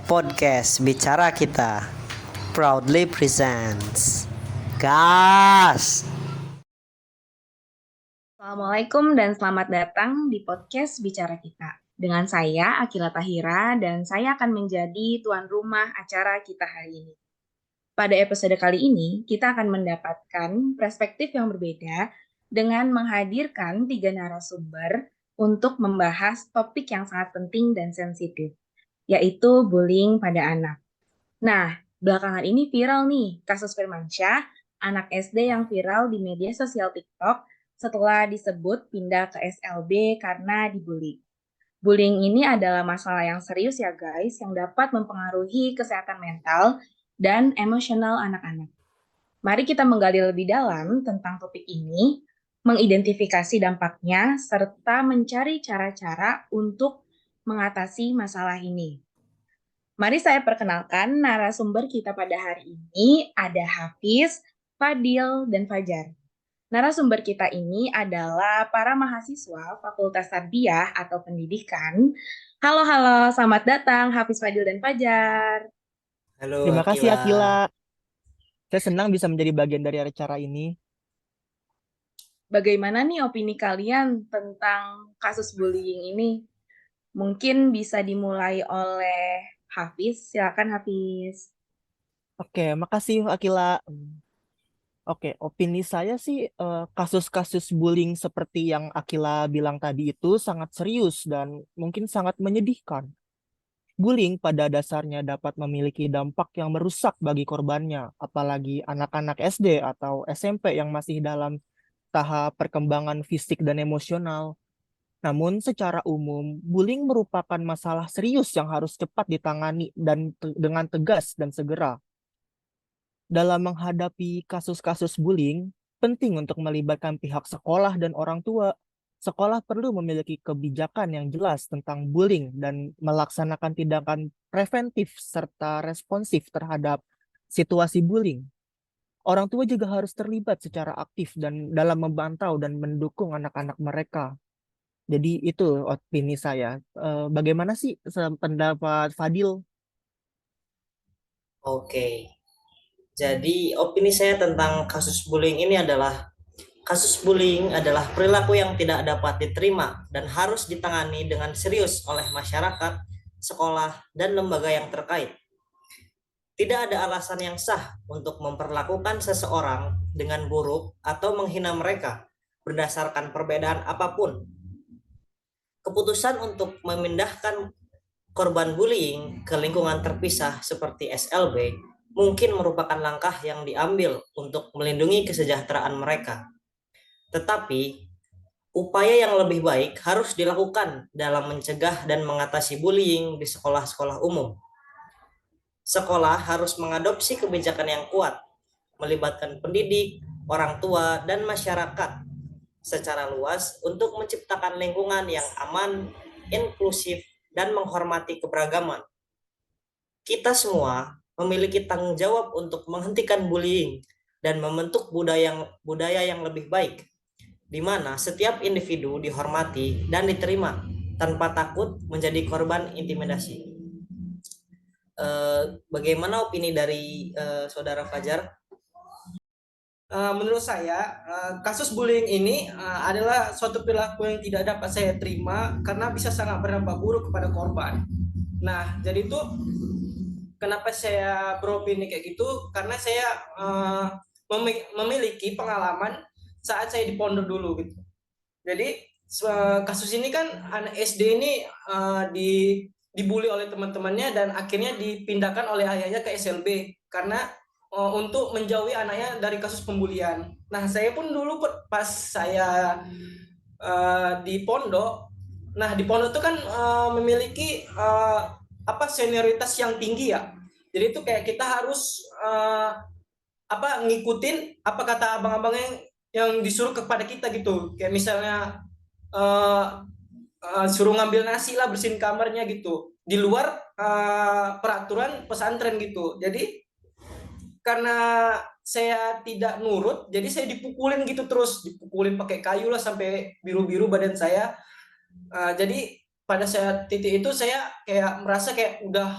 Podcast Bicara Kita proudly presents Gas. Assalamualaikum dan selamat datang di podcast Bicara Kita. Dengan saya, Akila Tahira, dan saya akan menjadi tuan rumah acara kita hari ini. Pada episode kali ini, kita akan mendapatkan perspektif yang berbeda dengan menghadirkan 3 narasumber untuk membahas topik yang sangat penting dan sensitif, yaitu bullying pada anak. Nah, belakangan ini viral nih kasus Firmansyah, anak SD yang viral di media sosial TikTok setelah disebut pindah ke SLB karena dibully. Bullying ini adalah masalah yang serius ya guys, yang dapat mempengaruhi kesehatan mental dan emosional anak-anak. Mari kita menggali lebih dalam tentang topik ini, mengidentifikasi dampaknya, serta mencari cara-cara untuk mengatasi masalah ini. Mari saya perkenalkan narasumber kita pada hari ini, ada Hafiz, Fadil, dan Fajar. Narasumber kita ini adalah para mahasiswa Fakultas Tarbiyah atau Pendidikan. Halo, selamat datang Hafiz, Fadil, dan Fajar. Halo Terima kasih Akila. Akila. Saya senang bisa menjadi bagian dari acara ini. Bagaimana nih opini kalian tentang kasus bullying ini? Mungkin bisa dimulai oleh Hafiz. Silakan Hafiz. Oke, makasih Akila. Oke, opini saya sih kasus-kasus bullying seperti yang Akila bilang tadi itu sangat serius dan mungkin sangat menyedihkan. Bullying pada dasarnya dapat memiliki dampak yang merusak bagi korbannya, apalagi anak-anak SD atau SMP yang masih dalam tahap perkembangan fisik dan emosional. Namun secara umum, bullying merupakan masalah serius yang harus cepat ditangani dan dengan tegas dan segera. Dalam menghadapi kasus-kasus bullying, penting untuk melibatkan pihak sekolah dan orang tua. Sekolah perlu memiliki kebijakan yang jelas tentang bullying dan melaksanakan tindakan preventif serta responsif terhadap situasi bullying. Orang tua juga harus terlibat secara aktif dan dalam memantau dan mendukung anak-anak mereka. Jadi itu opini saya. Bagaimana sih pendapat Fadil? Oke. Jadi opini saya tentang kasus bullying ini adalah kasus bullying adalah perilaku yang tidak dapat diterima dan harus ditangani dengan serius oleh masyarakat, sekolah, dan lembaga yang terkait. Tidak ada alasan yang sah untuk memperlakukan seseorang dengan buruk atau menghina mereka berdasarkan perbedaan apapun. Keputusan untuk memindahkan korban bullying ke lingkungan terpisah seperti SLB mungkin merupakan langkah yang diambil untuk melindungi kesejahteraan mereka. Tetapi, upaya yang lebih baik harus dilakukan dalam mencegah dan mengatasi bullying di sekolah-sekolah umum. Sekolah harus mengadopsi kebijakan yang kuat, melibatkan pendidik, orang tua, dan masyarakat secara luas untuk menciptakan lingkungan yang aman, inklusif, dan menghormati keberagaman. Kita semua memiliki tanggung jawab untuk menghentikan bullying dan membentuk budaya yang lebih baik, di mana setiap individu dihormati dan diterima tanpa takut menjadi korban intimidasi. Bagaimana opini dari Saudara Fajar? Menurut saya, kasus bullying ini adalah suatu perilaku yang tidak dapat saya terima karena bisa sangat berdampak buruk kepada korban. Nah, jadi itu kenapa saya beropini kayak gitu? Karena saya memiliki pengalaman saat saya di pondok dulu gitu. Jadi kasus ini kan anak SD ini dibully oleh teman-temannya dan akhirnya dipindahkan oleh ayahnya ke SLB karena untuk menjauhi anaknya dari kasus pembulian. Nah, saya pun dulu pas saya di pondok itu kan memiliki senioritas yang tinggi ya. Jadi itu kayak kita harus ngikutin apa kata abang-abangnya yang disuruh kepada kita gitu. Kayak misalnya suruh ngambil nasi lah, bersihin kamarnya gitu. Di luar peraturan pesantren gitu. Jadi karena saya tidak nurut, jadi saya dipukulin gitu terus, dipukulin pakai kayu lah sampai biru-biru badan saya. Jadi pada saat titik itu saya kayak merasa kayak udah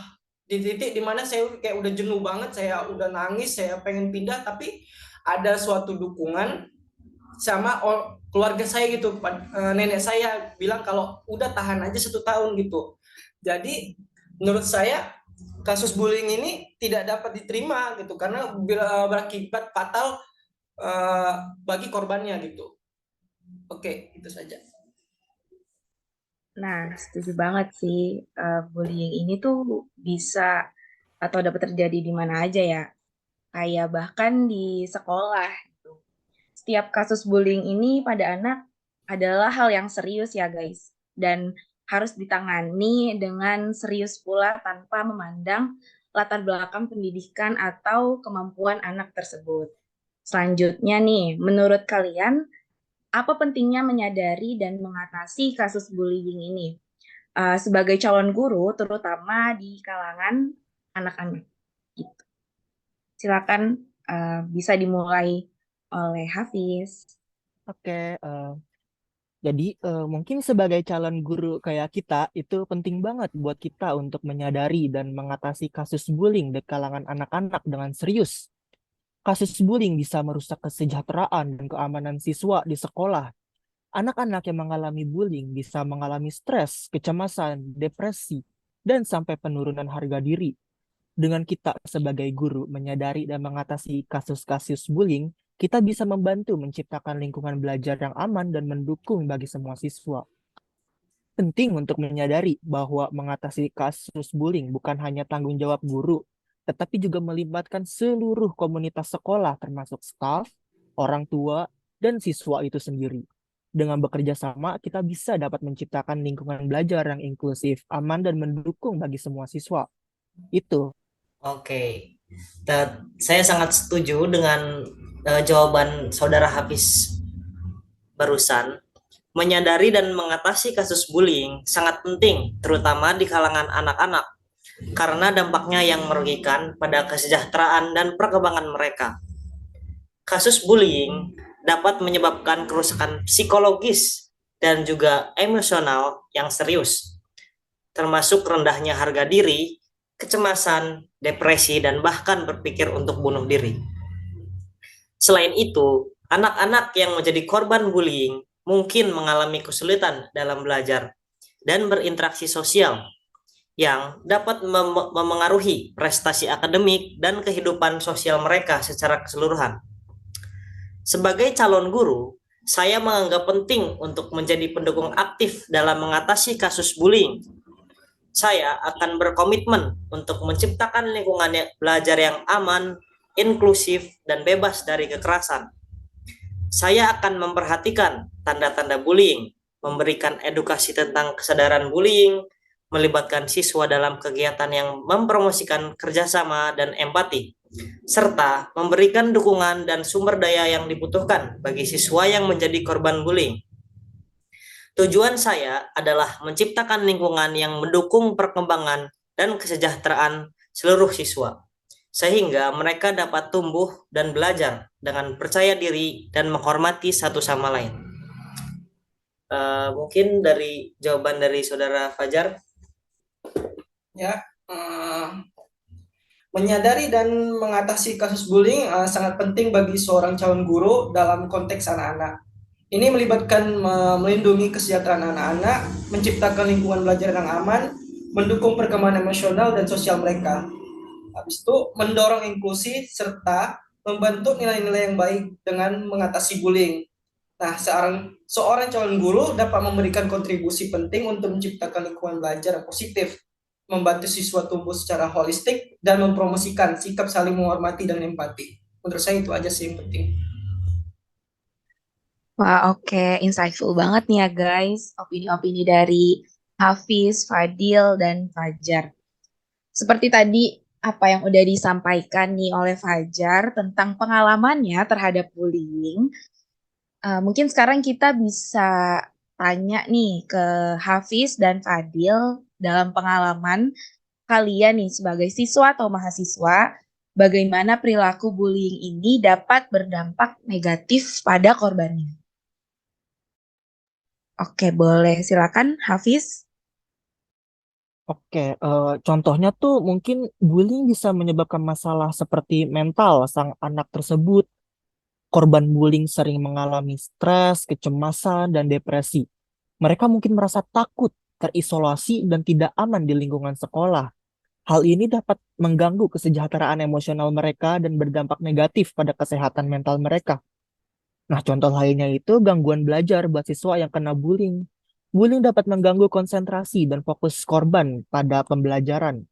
di titik dimana saya kayak udah jenuh banget, saya udah nangis, saya pengen pindah, tapi ada suatu dukungan sama keluarga saya gitu. Nenek saya bilang kalau udah tahan aja 1 tahun gitu. Jadi menurut saya kasus bullying ini tidak dapat diterima gitu karena berakibat fatal bagi korbannya gitu. Oke, itu saja. Nah, setuju banget sih. Bullying ini tuh bisa atau dapat terjadi di mana aja ya. Kayak bahkan di sekolah gitu. Setiap kasus bullying ini pada anak adalah hal yang serius ya guys. Dan harus ditangani dengan serius pula tanpa memandang latar belakang pendidikan atau kemampuan anak tersebut. Selanjutnya nih, menurut kalian apa pentingnya menyadari dan mengatasi kasus bullying ini? Sebagai calon guru, terutama di kalangan anak-anak. Gitu. Silakan bisa dimulai oleh Hafiz. Oke, jadi mungkin sebagai calon guru kayak kita itu penting banget buat kita untuk menyadari dan mengatasi kasus bullying di kalangan anak-anak dengan serius. Kasus bullying bisa merusak kesejahteraan dan keamanan siswa di sekolah. Anak-anak yang mengalami bullying bisa mengalami stres, kecemasan, depresi, dan sampai penurunan harga diri. Dengan kita sebagai guru menyadari dan mengatasi kasus-kasus bullying, kita bisa membantu menciptakan lingkungan belajar yang aman dan mendukung bagi semua siswa. Penting untuk menyadari bahwa mengatasi kasus bullying bukan hanya tanggung jawab guru, tetapi juga melibatkan seluruh komunitas sekolah termasuk staf, orang tua, dan siswa itu sendiri. Dengan bekerja sama, kita bisa dapat menciptakan lingkungan belajar yang inklusif, aman, dan mendukung bagi semua siswa. Itu. Oke. Saya sangat setuju dengan jawaban Saudara Hafiz barusan. Menyadari dan mengatasi kasus bullying sangat penting, terutama di kalangan anak-anak, karena dampaknya yang merugikan pada kesejahteraan dan perkembangan mereka. Kasus bullying dapat menyebabkan kerusakan psikologis dan juga emosional yang serius, termasuk rendahnya harga diri, kecemasan, depresi, dan bahkan berpikir untuk bunuh diri. Selain itu, anak-anak yang menjadi korban bullying mungkin mengalami kesulitan dalam belajar dan berinteraksi sosial yang dapat memengaruhi prestasi akademik dan kehidupan sosial mereka secara keseluruhan. Sebagai calon guru, saya menganggap penting untuk menjadi pendukung aktif dalam mengatasi kasus bullying. Saya akan berkomitmen untuk menciptakan lingkungan belajar yang aman, inklusif, dan bebas dari kekerasan. Saya akan memperhatikan tanda-tanda bullying, memberikan edukasi tentang kesadaran bullying, melibatkan siswa dalam kegiatan yang mempromosikan kerjasama dan empati, serta memberikan dukungan dan sumber daya yang dibutuhkan bagi siswa yang menjadi korban bullying. Tujuan saya adalah menciptakan lingkungan yang mendukung perkembangan dan kesejahteraan seluruh siswa, sehingga mereka dapat tumbuh dan belajar dengan percaya diri dan menghormati satu sama lain. Mungkin dari jawaban dari Saudara Fajar. Ya, menyadari dan mengatasi kasus bullying sangat penting bagi seorang calon guru dalam konteks anak-anak. Ini melibatkan melindungi kesejahteraan anak-anak, menciptakan lingkungan belajar yang aman, mendukung perkembangan emosional dan sosial mereka. Habis itu mendorong inklusi serta membentuk nilai-nilai yang baik dengan mengatasi bullying. Nah, seorang calon guru dapat memberikan kontribusi penting untuk menciptakan lingkungan belajar yang positif, membantu siswa tumbuh secara holistik, dan mempromosikan sikap saling menghormati dan empati. Menurut saya itu aja sih yang penting. Wah, oke. Insightful banget nih ya guys. Opini-opini dari Hafiz, Fadil, dan Fajar. Seperti tadi apa yang udah disampaikan nih oleh Fajar tentang pengalamannya terhadap bullying. Mungkin sekarang kita bisa tanya nih ke Hafiz dan Fadil dalam pengalaman kalian nih sebagai siswa atau mahasiswa, bagaimana perilaku bullying ini dapat berdampak negatif pada korbannya. Oke, boleh. Silakan, Hafiz. Oke, contohnya tuh mungkin bullying bisa menyebabkan masalah seperti mental sang anak tersebut. Korban bullying sering mengalami stres, kecemasan, dan depresi. Mereka mungkin merasa takut, terisolasi, dan tidak aman di lingkungan sekolah. Hal ini dapat mengganggu kesejahteraan emosional mereka dan berdampak negatif pada kesehatan mental mereka. Nah, contoh lainnya itu gangguan belajar buat siswa yang kena bullying. Bullying dapat mengganggu konsentrasi dan fokus korban pada pembelajaran.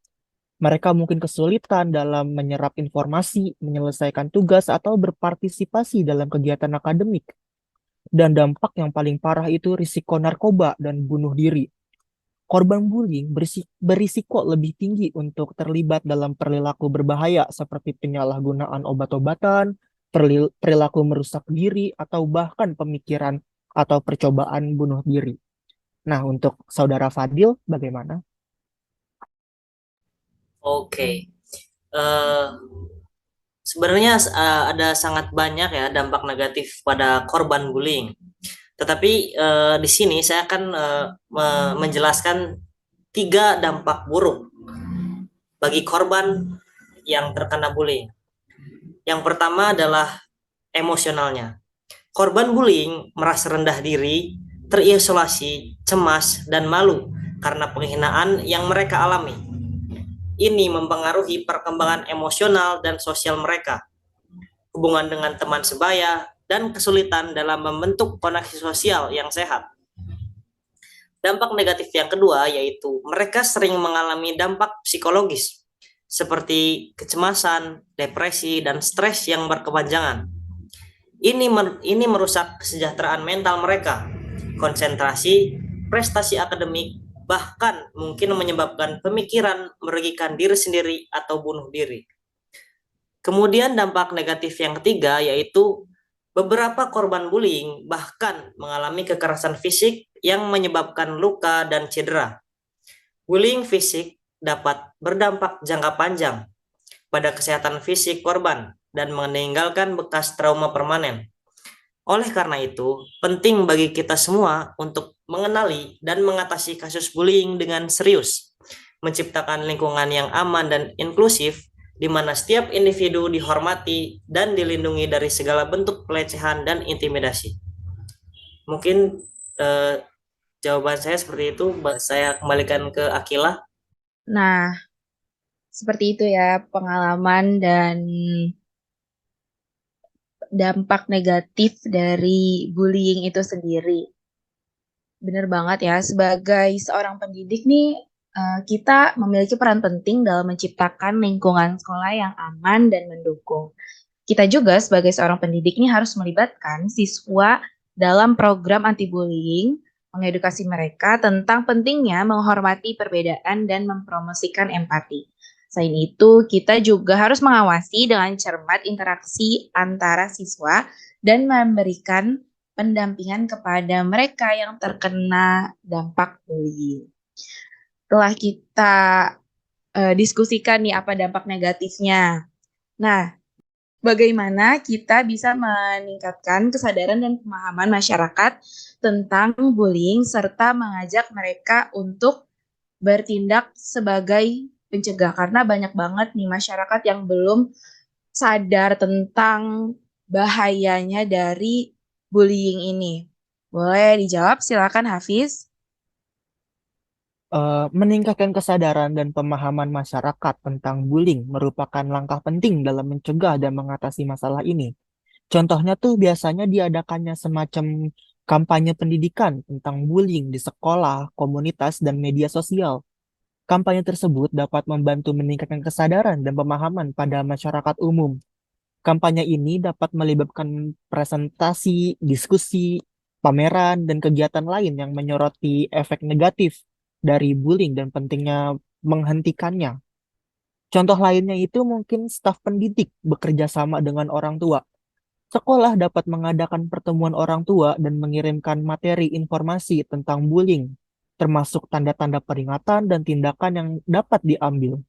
Mereka mungkin kesulitan dalam menyerap informasi, menyelesaikan tugas, atau berpartisipasi dalam kegiatan akademik. Dan dampak yang paling parah itu risiko narkoba dan bunuh diri. Korban bullying berisiko lebih tinggi untuk terlibat dalam perilaku berbahaya seperti penyalahgunaan obat-obatan, perilaku merusak diri, atau bahkan pemikiran atau percobaan bunuh diri. Nah, untuk Saudara Fadil, bagaimana? Oke. Eh, Sebenarnya ada sangat banyak ya dampak negatif pada korban bullying. Tetapi di sini saya akan menjelaskan 3 dampak buruk bagi korban yang terkena bullying. Yang pertama adalah emosionalnya. Korban bullying merasa rendah diri, terisolasi, cemas, dan malu karena penghinaan yang mereka alami. Ini mempengaruhi perkembangan emosional dan sosial mereka, hubungan dengan teman sebaya, dan kesulitan dalam membentuk koneksi sosial yang sehat. Dampak negatif yang kedua yaitu mereka sering mengalami dampak psikologis seperti kecemasan, depresi, dan stres yang berkepanjangan. Ini merusak kesejahteraan mental mereka, konsentrasi, prestasi akademik, bahkan mungkin menyebabkan pemikiran merugikan diri sendiri atau bunuh diri. Kemudian dampak negatif yang ketiga yaitu beberapa korban bullying bahkan mengalami kekerasan fisik yang menyebabkan luka dan cedera. Bullying fisik dapat berdampak jangka panjang pada kesehatan fisik korban dan meninggalkan bekas trauma permanen. Oleh karena itu, penting bagi kita semua untuk mengenali dan mengatasi kasus bullying dengan serius, menciptakan lingkungan yang aman dan inklusif, di mana setiap individu dihormati dan dilindungi dari segala bentuk pelecehan dan intimidasi. Mungkin jawaban saya seperti itu. Saya kembalikan ke Akila. Nah, seperti itu ya pengalaman dan dampak negatif dari bullying itu sendiri. Bener banget ya, sebagai seorang pendidik nih, kita memiliki peran penting dalam menciptakan lingkungan sekolah yang aman dan mendukung. Kita juga sebagai seorang pendidik nih harus melibatkan siswa dalam program anti-bullying, mengedukasi mereka tentang pentingnya menghormati perbedaan dan mempromosikan empati. Selain itu, kita juga harus mengawasi dengan cermat interaksi antara siswa dan memberikan pendampingan kepada mereka yang terkena dampak bullying. Setelah kita diskusikan nih apa dampak negatifnya. Nah, bagaimana kita bisa meningkatkan kesadaran dan pemahaman masyarakat tentang bullying serta mengajak mereka untuk bertindak sebagai pencegah, karena banyak banget nih masyarakat yang belum sadar tentang bahayanya dari bullying ini. Boleh dijawab, silakan Hafiz. Meningkatkan kesadaran dan pemahaman masyarakat tentang bullying merupakan langkah penting dalam mencegah dan mengatasi masalah ini. Contohnya tuh biasanya diadakannya semacam kampanye pendidikan tentang bullying di sekolah, komunitas, dan media sosial. Kampanye tersebut dapat membantu meningkatkan kesadaran dan pemahaman pada masyarakat umum. Kampanye ini dapat melibatkan presentasi, diskusi, pameran, dan kegiatan lain yang menyoroti efek negatif dari bullying dan pentingnya menghentikannya. Contoh lainnya itu mungkin staf pendidik bekerja sama dengan orang tua. Sekolah dapat mengadakan pertemuan orang tua dan mengirimkan materi informasi tentang bullying, termasuk tanda-tanda peringatan dan tindakan yang dapat diambil.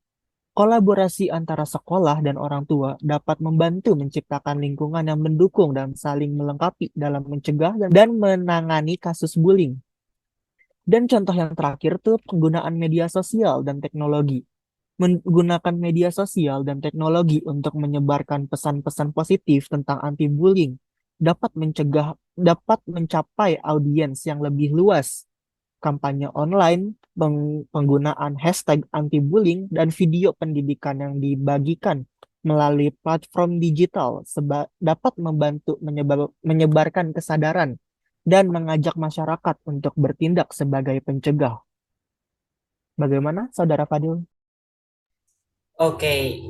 Kolaborasi antara sekolah dan orang tua dapat membantu menciptakan lingkungan yang mendukung dan saling melengkapi dalam mencegah dan menangani kasus bullying. Dan contoh yang terakhir tuh penggunaan media sosial dan teknologi. Menggunakan media sosial dan teknologi untuk menyebarkan pesan-pesan positif tentang anti-bullying dapat mencapai audiens yang lebih luas. Kampanye online, penggunaan hashtag anti-bullying, dan video pendidikan yang dibagikan melalui platform digital dapat membantu menyebarkan kesadaran dan mengajak masyarakat untuk bertindak sebagai pencegah. Bagaimana, Saudara Fadil? Oke,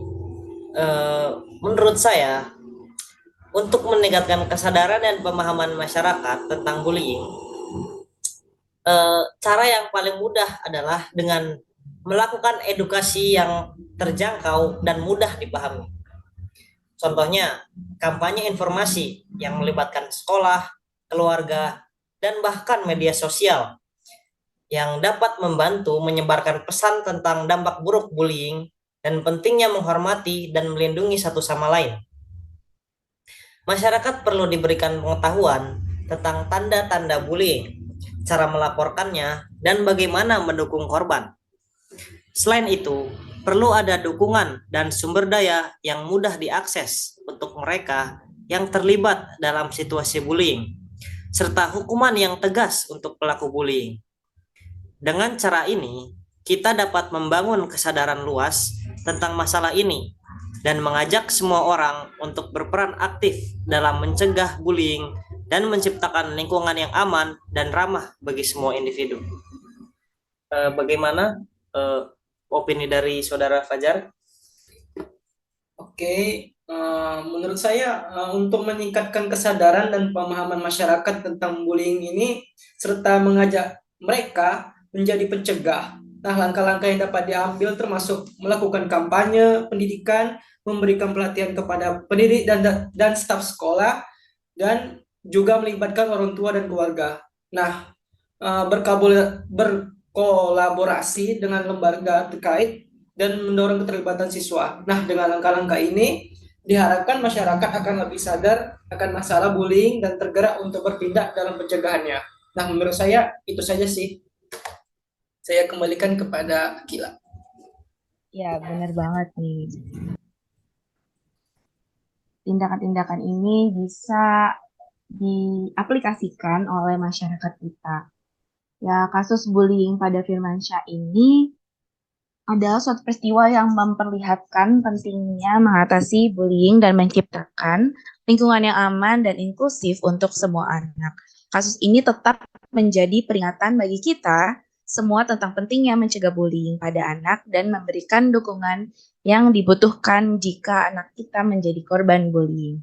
menurut saya untuk meningkatkan kesadaran dan pemahaman masyarakat tentang bullying, cara yang paling mudah adalah dengan melakukan edukasi yang terjangkau dan mudah dipahami. Contohnya, kampanye informasi yang melibatkan sekolah, keluarga, dan bahkan media sosial yang dapat membantu menyebarkan pesan tentang dampak buruk bullying dan pentingnya menghormati dan melindungi satu sama lain. Masyarakat perlu diberikan pengetahuan tentang tanda-tanda bullying, cara melaporkannya, dan bagaimana mendukung korban. Selain itu, perlu ada dukungan dan sumber daya yang mudah diakses untuk mereka yang terlibat dalam situasi bullying, serta hukuman yang tegas untuk pelaku bullying. Dengan cara ini, kita dapat membangun kesadaran luas tentang masalah ini dan mengajak semua orang untuk berperan aktif dalam mencegah bullying dan menciptakan lingkungan yang aman dan ramah bagi semua individu. Bagaimana opini dari Saudara Fajar? Oke, menurut saya untuk meningkatkan kesadaran dan pemahaman masyarakat tentang bullying ini serta mengajak mereka menjadi pencegah. Nah, langkah-langkah yang dapat diambil termasuk melakukan kampanye, pendidikan, memberikan pelatihan kepada pendidik dan staf sekolah, dan juga melibatkan orang tua dan keluarga. Nah, berkolaborasi dengan lembaga terkait dan mendorong keterlibatan siswa. Nah, dengan langkah-langkah ini diharapkan masyarakat akan lebih sadar akan masalah bullying dan tergerak untuk bertindak dalam pencegahannya. Nah, menurut saya itu saja sih. Saya kembalikan kepada Akila. Ya, benar banget nih. Tindakan-tindakan ini bisa diaplikasikan oleh masyarakat kita. Ya, kasus bullying pada Firmansyah ini adalah suatu peristiwa yang memperlihatkan pentingnya mengatasi bullying dan menciptakan lingkungan yang aman dan inklusif untuk semua anak. Kasus ini tetap menjadi peringatan bagi kita semua tentang pentingnya mencegah bullying pada anak dan memberikan dukungan yang dibutuhkan jika anak kita menjadi korban bullying.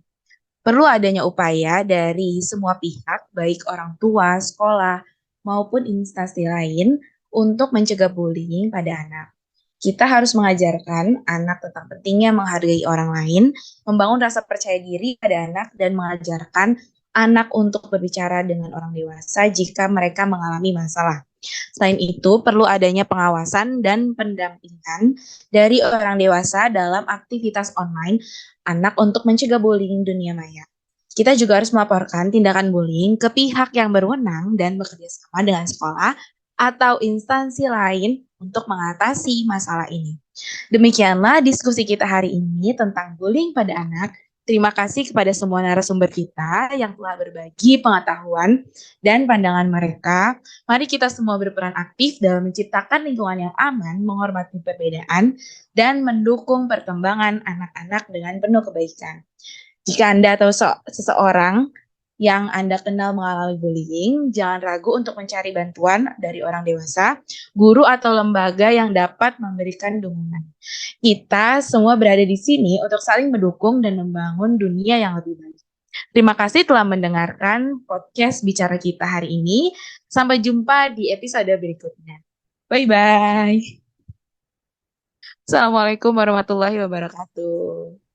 Perlu adanya upaya dari semua pihak, baik orang tua, sekolah, maupun instansi lain untuk mencegah bullying pada anak. Kita harus mengajarkan anak tentang pentingnya menghargai orang lain, membangun rasa percaya diri pada anak, dan mengajarkan anak untuk berbicara dengan orang dewasa jika mereka mengalami masalah. Selain itu, perlu adanya pengawasan dan pendampingan dari orang dewasa dalam aktivitas online anak untuk mencegah bullying dunia maya. Kita juga harus melaporkan tindakan bullying ke pihak yang berwenang dan bekerja sama dengan sekolah atau instansi lain untuk mengatasi masalah ini. Demikianlah diskusi kita hari ini tentang bullying pada anak. Terima kasih kepada semua narasumber kita yang telah berbagi pengetahuan dan pandangan mereka. Mari kita semua berperan aktif dalam menciptakan lingkungan yang aman, menghormati perbedaan, dan mendukung perkembangan anak-anak dengan penuh kebaikan. Jika Anda atau seseorang yang Anda kenal mengalami bullying, jangan ragu untuk mencari bantuan dari orang dewasa, guru, atau lembaga yang dapat memberikan dukungan. Kita semua berada di sini untuk saling mendukung dan membangun dunia yang lebih baik. Terima kasih telah mendengarkan podcast Bicara Kita hari ini. Sampai jumpa di episode berikutnya. Bye-bye. Assalamualaikum warahmatullahi wabarakatuh.